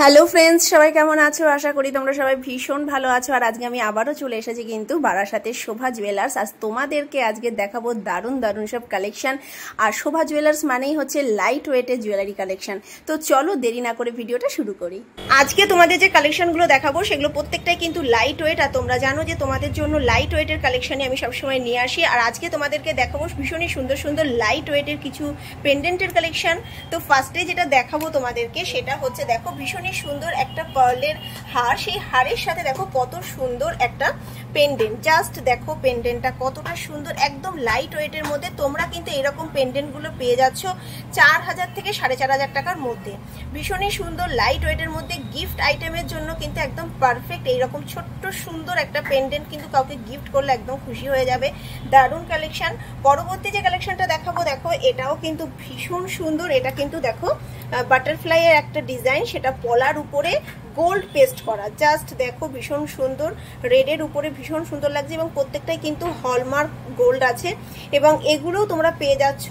Hello friends, সবাই কেমন আছো? আশা করি তোমরা সবাই ভীষণ ভালো আছো। আর আজকে আমি আবারও চলে এসেছি কিন্তু বারাসাতের শোভা জুয়েলার্স। আজ তোমাদেরকে আজকে দেখাবো দারুণ দারুণ সব কালেকশন। আর শোভা জুয়েলার্স মানেই হচ্ছে লাইট ওয়েটের জুয়েলারি কালেকশন। তো চলো দেরি না করে ভিডিওটা শুরু করি। আজকে তোমাদের যে কালেকশনগুলো দেখাবো সেগুলো প্রত্যেকটাই কিন্তু লাইট ওয়েট। আর তোমরা জানো যে তোমাদের জন্য লাইট ওয়েটের কালেকশনই আমি সবসময় নিয়ে আসি। আর আজকে তোমাদেরকে দেখাবো ভীষণই সুন্দর সুন্দর লাইট ওয়েটের কিছু পেন্ডেন্টের কালেকশন। তো ফার্স্টে যেটা দেখাবো তোমাদেরকে সেটা হচ্ছে দেখো ভীষণই সুন্দর একটা পার্লের হার। সেই হারের সাথে দেখো কত সুন্দর একটা পেন্ডেন্ট। জাস্ট দেখো পেন্ডেন্টটা কতটা সুন্দর, একদম লাইট ওয়েটের মধ্যে। তোমরা কিন্তু এরকম পেন্ডেন্টগুলো পেয়ে যাচ্ছ 4000 থেকে 4500 টাকার মধ্যে। ভীষণই সুন্দর লাইট ওয়েটের মধ্যে গিফট আইটেমের জন্য কিন্তু একদম পারফেক্ট। এইরকম ছোট্ট সুন্দর একটা পেন্ডেন্ট কিন্তু কাউকে গিফট করলে একদম খুশি হয়ে যাবে। দারুণ কালেকশন। পরবর্তী যে কালেকশনটা দেখাবো দেখো এটাও কিন্তু ভীষণ সুন্দর। এটা কিন্তু দেখো বাটারফ্লাই এর একটা ডিজাইন, সেটা পলার উপরে গোল্ড পেস্ট করা। জাস্ট দেখো ভীষণ সুন্দর, রেডের উপরে ভীষণ সুন্দর লাগছে এবং প্রত্যেকটাই কিন্তু হলমার্ক গোল্ড আছে। এবং এগুলোও তোমরা পেয়ে যাচ্ছ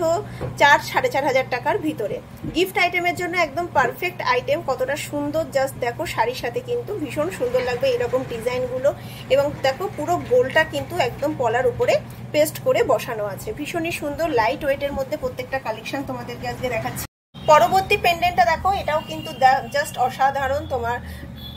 4-4500 টাকার ভিতরে। গিফট আইটেমের জন্য একদম পারফেক্ট আইটেম। কতটা সুন্দর, জাস্ট দেখো শাড়ির সাথে কিন্তু ভীষণ সুন্দর লাগবে এরকম ডিজাইনগুলো। এবং দেখো পুরো গোল্ডটা কিন্তু একদম পলার উপরে পেস্ট করে বসানো আছে। ভীষণই সুন্দর লাইট ওয়েটের মধ্যে প্রত্যেকটা কালেকশন তোমাদেরকে আজকে দেখাচ্ছি। পরবর্তী পেন্ডেন্টটা দেখো এটাও কিন্তু জাস্ট অসাধারণ। তোমার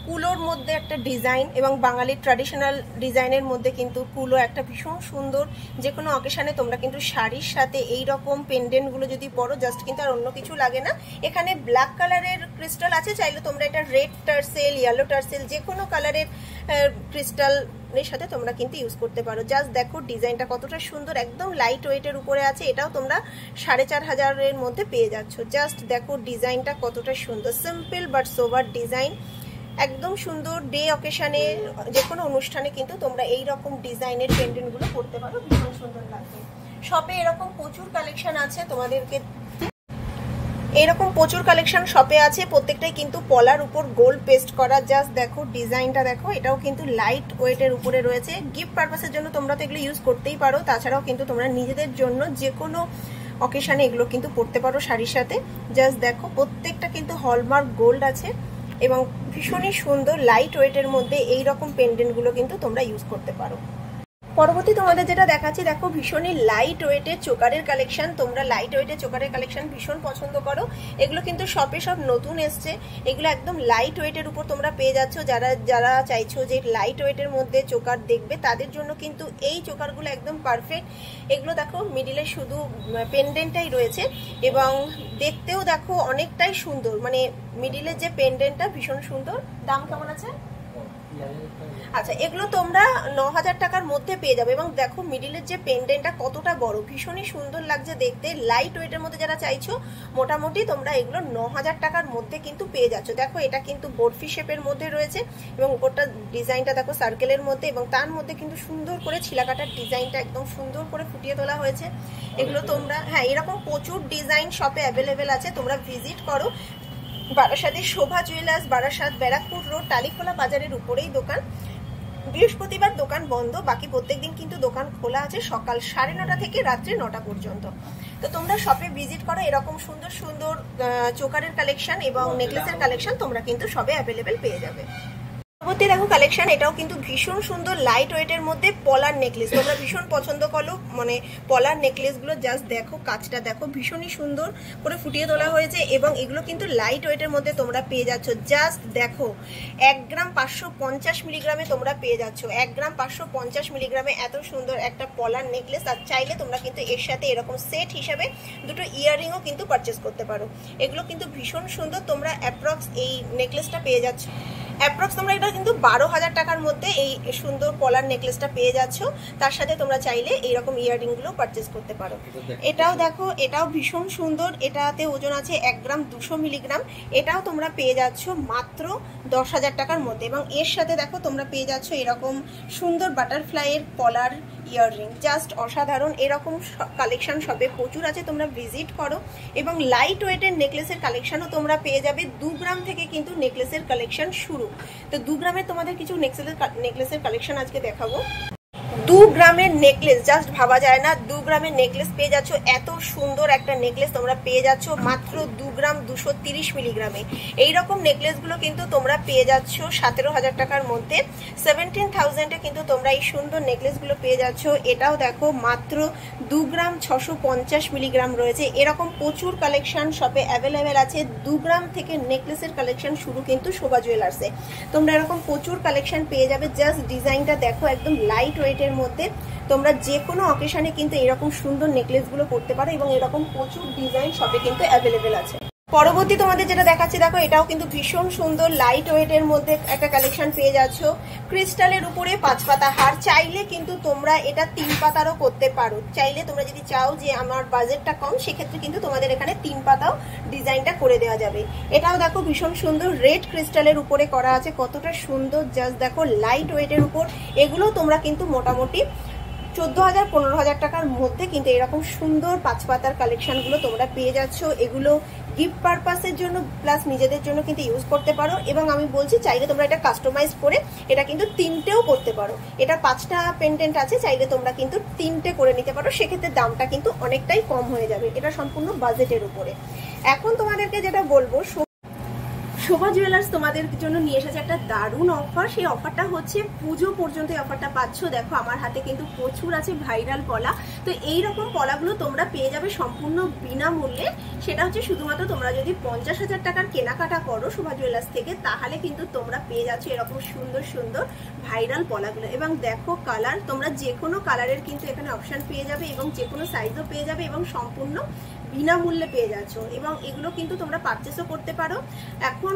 কুলোর মধ্যে একটা ডিজাইন এবং বাঙালির ট্র্যাডিশনাল ডিজাইনের মধ্যে কিন্তু কুলো একটা ভীষণ সুন্দর। যে কোনো অকেশনে তোমরা কিন্তু শাড়ির সাথে এই রকম পেন্ডেন্টগুলো যদি পরো জাস্ট কিন্তু আর অন্য কিছু লাগে না। এখানে ব্ল্যাক কালারের ক্রিস্টাল আছে, চাইলে তোমরা এটা রেড টার্সেল, ইয়েলো টার্সেল যে কোনো কালারের ক্রিস্টাল এর সাথে তোমরা কিন্তু ইউজ করতে পারো। জাস্ট দেখো ডিজাইনটা কতটা সুন্দর, একদম লাইট ওয়েটের উপরে আছে। এটাও তোমরা 4500 মধ্যে পেয়ে যাচ্ছ। জাস্ট দেখো ডিজাইনটা কতটা সুন্দর, সিম্পল বাট সোভার ডিজাইন, একদম সুন্দর। ডে অকেশনে যে কোনো অনুষ্ঠানে কিন্তু তোমরা এই রকম ডিজাইনের পেন্ডেন্টগুলো করতে পারো, ভীষণ সুন্দর লাগবে। শপে এরকম প্রচুর কালেকশন আছে তোমাদেরকে, এরকম প্রচুর কালেকশন শপে আছে। প্রত্যেকটাই কিন্তু পলার উপর গোল্ড পেস্ট করা। জাস্ট দেখো ডিজাইনটা দেখো, এটাও কিন্তু লাইট ওয়েটের উপরে রয়েছে। গিফট পারপাসের জন্য তোমরা তো এগুলো ইউজ করতেই পারো, তাছাড়াও কিন্তু তোমরা নিজেদের জন্য যে কোনো অকেশনে এগুলো কিন্তু পরতে পারো শাড়ির সাথে। জাস্ট দেখো প্রত্যেকটা কিন্তু হলমার্ক গোল্ড আছে এবং ভীষণই সুন্দর লাইট ওয়েটের মধ্যে এই রকম পেন্ডেন্টগুলো কিন্তু তোমরা ইউজ করতে পারো। পরবর্তী তোমাদের যেটা দেখাচ্ছি দেখো ভীষণই লাইট ওয়েটের চোকারের কালেকশন। তোমরা লাইট ওয়েটের চোকারের কালেকশন ভীষণ পছন্দ করো। এগুলো কিন্তু শপে সব নতুন এসছে। এগুলো একদম লাইট ওয়েটের উপর তোমরা পেয়ে যাচ্ছ। যারা চাইছো যে লাইট ওয়েটের মধ্যে চোকার দেখবে তাদের জন্য কিন্তু এই চোকারগুলো একদম পারফেক্ট। এগুলো দেখো মিডিলে শুধু পেন্ডেন্টটাই রয়েছে এবং দেখতেও দেখো অনেকটাই সুন্দর। মানে মিডিলের যে পেন্ডেন্টটা ভীষণ সুন্দর। দাম কেমন আছে? আচ্ছা, এগুলো তোমরা 9000 টাকার মধ্যে পেয়ে যাবে। এবং দেখো মিডিলের যে পেন্ডেন্টটা কতটা বড়, ভীষণই সুন্দর লাগছে দেখতে। লাইট ওয়েটের মধ্যে যারা চাইছো মোটামুটি তোমরা এগুলো 9000 টাকার মধ্যে কিন্তু পেয়ে যাচ্ছ। দেখো এটা কিন্তু বরফি শেপের মধ্যে রয়েছে এবং উপরটা ডিজাইনটা দেখো সার্কেলের মধ্যে এবং তার মধ্যে কিন্তু সুন্দর করে ছিলাকাটার ডিজাইনটা একদম সুন্দর করে ফুটিয়ে তোলা হয়েছে। এগুলো তোমরা এরকম প্রচুর ডিজাইন শপে অ্যাভেলেবেল আছে, তোমরা ভিজিট করো। বারাসাতের শোভা জুয়েলার্স, বারাসাত ব্যারাকপুর রোড, টালিখোলা বাজারের উপরেই দোকান। বৃহস্পতিবার দোকান বন্ধ, বাকি প্রত্যেকদিন কিন্তু দোকান খোলা আছে সকাল 9:30 থেকে রাত্রি 9টা পর্যন্ত। তো তোমরা শপে ভিজিট করো। এরকম সুন্দর সুন্দর চোকারের কালেকশন এবং নেকলেসের কালেকশন তোমরা কিন্তু সবে অ্যাভেলেবেল পেয়ে যাবে। পরবর্তী দেখো কালেকশন, এটাও কিন্তু ভীষণ সুন্দর লাইট ওয়েটের মধ্যে পলার নেকলেস। তোমরা ভীষণ পছন্দ করো মানে পলার নেকলেসগুলো। জাস্ট দেখো কাজটা দেখো ভীষণই সুন্দর করে ফুটিয়ে তোলা হয়েছে এবং এগুলো কিন্তু লাইট ওয়েটের মধ্যে তোমরা পেয়ে যাচ্ছ। জাস্ট দেখো 1 গ্রাম 550 মিলিগ্রামে তোমরা পেয়ে যাচ্ছ। 1 গ্রাম 550 মিলিগ্রামে এত সুন্দর একটা পলার নেকলেস। আর চাইলে তোমরা কিন্তু এর সাথে এরকম সেট হিসাবে দুটো ইয়াররিংও কিন্তু পারচেস করতে পারো। এগুলো কিন্তু ভীষণ সুন্দর। তোমরা অ্যাপ্রক্স এই নেকলেসটা পেয়ে যাচ্ছ, অ্যাপ্রক্স তোমরা এটা কিন্তু 12000 টাকার মধ্যে এই সুন্দর পলার নেকলেসটা পেয়ে যাচ্ছ। তার সাথে তোমরা চাইলে এইরকম ইয়াররিংগুলো পারচেস করতে পারো। এটাও দেখো, এটাও ভীষণ সুন্দর। এটাতে ওজন আছে 1 গ্রাম 200 মিলিগ্রাম। এটাও তোমরা পেয়ে যাচ্ছ মাত্র 10,000 টাকার মধ্যে। এবং এর সাথে দেখো তোমরা পেয়ে যাচ্ছ এরকম সুন্দর বাটারফ্লাইয়ের পলার ইয়াররিং। জাস্ট অসাধারণ। এরকম কালেকশন শপে প্রচুর আছে, তোমরা ভিজিট করো। এবং লাইট ওয়েটের নেকলেসের কালেকশনও তোমরা পেয়ে যাবে। 2 গ্রাম থেকে কিন্তু নেকলেসের কালেকশন শুরু। তো 2 গ্রামের তোমাদের কিছু নেকলেসের কালেকশন আজকে দেখাবো। 2 গ্রামের নেকলেস, জাস্ট ভাবা যায় না 2 গ্রামের নেকলেস পেয়ে যাচ্ছ। এত সুন্দর একটা নেকলেস তোমরা পেয়ে যাচ্ছ মাত্র 2 গ্রাম 230 মিলিগ্রামে। এইরকম নেকলেসগুলো কিন্তু তোমরা পেয়ে যাচ্ছ 17,000 টাকার মধ্যে। 17,000-এ কিন্তু তোমরা এই সুন্দর নেকলেসগুলো পেয়ে যাচ্ছ। এটাও দেখো মাত্র 2 গ্রাম 650 মিলিগ্রাম রয়েছে। এরকম প্রচুর কালেকশন শপে অ্যাভেলেবেল আছে। 2 গ্রাম থেকে নেকলেসের কালেকশন শুরু কিন্তু শোভা জুয়েলার্সে। তোমরা এরকম প্রচুর কালেকশন পেয়ে যাবে। জাস্ট ডিজাইনটা দেখো, একদম লাইট ওয়েটের মধ্যে তোমরা যে কোনো অকেশনে কিন্তু এরকম সুন্দর নেকলেসগুলো করতে পারো এবং এরকম প্রচুর ডিজাইন শপে কিন্তু অ্যাভেলেবেল আছে। পরবর্তী তোমাদের যেটা দেখাচ্ছি দেখো, এটাও কিন্তু ভীষণ সুন্দর লাইট ওয়েটের মধ্যে একটা কালেকশন পেয়ে যাচ্ছ। ক্রিস্টালের উপরে 5 পাতা হার। চাইলে কিন্তু তোমরা এটা 3 পাতারও করতে পারো। চাইলে তোমরা যদি চাও যে আমার বাজেটটা কম, সেক্ষেত্রে কিন্তু তোমাদের এখানে 3 পাতাও ডিজাইনটা করে দেওয়া যাবে। এটাও দেখো ভীষণ সুন্দর রেড ক্রিস্টালের উপরে করা আছে, কতটা সুন্দর। জাস্ট দেখো লাইট ওয়েটের উপর। এগুলো তোমরা কিন্তু মোটামুটি 14,000 15,000 টাকার মধ্যে কিন্তু এরকম সুন্দর 5 পাতার কালেকশনগুলো তোমরা পেয়ে যাচ্ছ। এগুলো গিফট পারপাসের জন্য প্লাস নিজেদের জন্য কিন্তু ইউজ করতে পারো। এবং আমি বলছি চাইলে তোমরা এটা কাস্টমাইজ করে এটা কিন্তু 3টেও করতে পারো। এটা 5টা পেন্ডেন্ট আছে, চাইলে তোমরা কিন্তু 3টে করে নিতে পারো। সেক্ষেত্রে দামটা কিন্তু অনেকটাই কম হয়ে যাবে। এটা সম্পূর্ণ বাজেটের উপরে। এখন তোমাদেরকে যেটা বলবো, শোভা জুয়েলার্স তোমাদের জন্য নিয়ে এসেছে একটা দারুণ অফার। সেই অফারটা হচ্ছে পুজো পর্যন্ত এই অফারটা পাচ্ছ। দেখো আমার হাতে কিন্তু প্রচুর আছে ভাইরাল পলা। তো এইরকম পলাগুলো তোমরা পেয়ে যাবে সম্পূর্ণ বিনামূল্যে। সেটা হচ্ছে শুধুমাত্র তোমরা যদি 50,000 টাকার কেনাকাটা করো শোভা জুয়েলার্স থেকে, তাহলে কিন্তু তোমরা পেয়ে যাচ্ছ এরকম সুন্দর সুন্দর ভাইরাল পলাগুলো। এবং দেখো কালার, তোমরা যে কোনো কালারের কিন্তু এখানে অপশন পেয়ে যাবে এবং যে কোনো সাইজও পেয়ে যাবে এবং সম্পূর্ণ বিনামূল্যে পেয়ে যাচ্ছ। এবং এগুলো কিন্তু তোমরা পারচেসও করতে পারো। এখন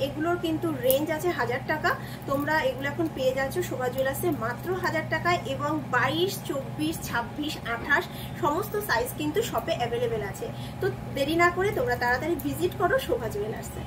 এগুলোর কিন্তু রেঞ্জ আছে 1000 টাকা। তোমরা এগুলো এখন পেয়ে যাচ্ছ শোভা জুয়েলার্সে মাত্র 1000 টাকায়। এবং 22, 24, 26, 28 সমস্ত সাইজ কিন্তু শপে অ্যাভেলেবেল আছে। তো দেরি না করে তোমরা তাড়াতাড়ি ভিজিট করো শোভা জুয়েলার্সে।